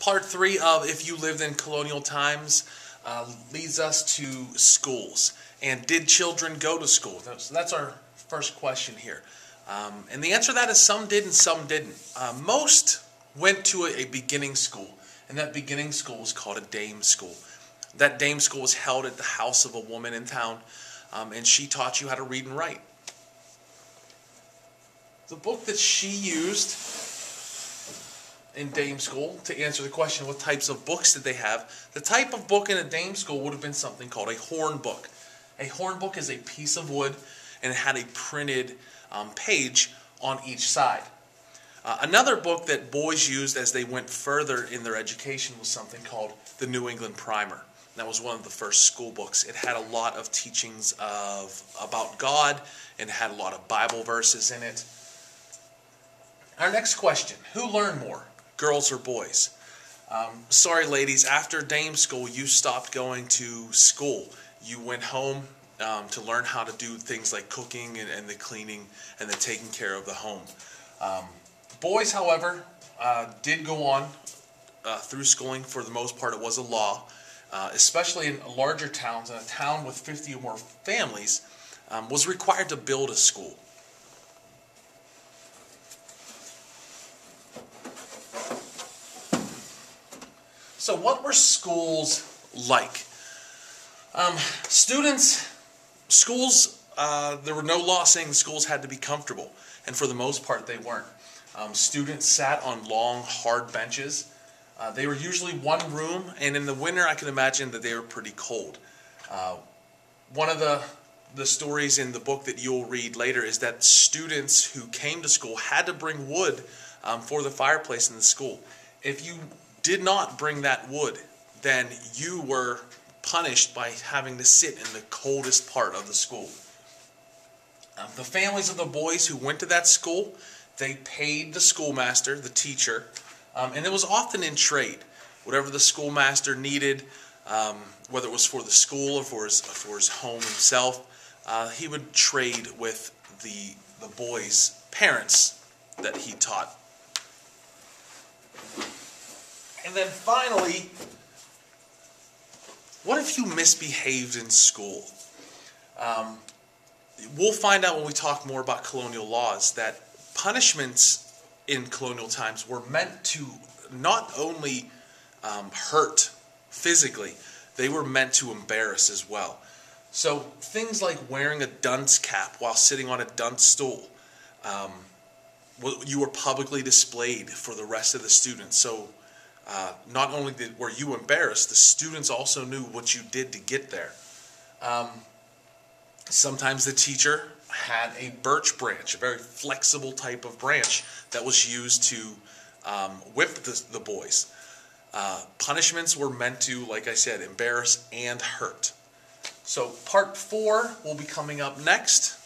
Part 3 of If You Lived in Colonial Times leads us to schools. And did children go to school? So that's our first question here. And the answer to that is some did and some didn't. Most went to a beginning school, and that beginning school was called a dame school. That dame school was held at the house of a woman in town, and she taught you how to read and write. The book that she used in dame school to answer the question, what types of books did they have? The type of book in a dame school would have been something called a horn book. A horn book is a piece of wood, and it had a printed page on each side. Another book that boys used as they went further in their education was something called the New England Primer. That was one of the first school books. It had a lot of teachings about God, and it had a lot of Bible verses in it. Our next question, who learned more, girls or boys? Sorry ladies, after dame school you stopped going to school. You went home to learn how to do things like cooking and the cleaning and the taking care of the home. Boys, however, did go on through schooling. For the most part, it was a law, especially in larger towns. And a town with 50 or more families was required to build a school. So what were schools like? Schools, there were no laws saying schools had to be comfortable, and for the most part they weren't. Students sat on long, hard benches. They were usually one room, and in the winter I can imagine that they were pretty cold. One of the stories in the book that you'll read later is that students who came to school had to bring wood for the fireplace in the school. If you did not bring that wood, then you were punished by having to sit in the coldest part of the school. The families of the boys who went to that school, they paid the schoolmaster, the teacher, and it was often in trade. Whatever the schoolmaster needed, whether it was for the school or for his home himself, he would trade with the boys' parents that he taught. And then finally, what if you misbehaved in school? We'll find out when we talk more about colonial laws that punishments in colonial times were meant to not only hurt physically, they were meant to embarrass as well. So things like wearing a dunce cap while sitting on a dunce stool, you were publicly displayed for the rest of the students. So not only were you embarrassed, the students also knew what you did to get there. Sometimes the teacher had a birch branch, a very flexible type of branch that was used to whip the boys. Punishments were meant to, like I said, embarrass and hurt. So part 4 will be coming up next.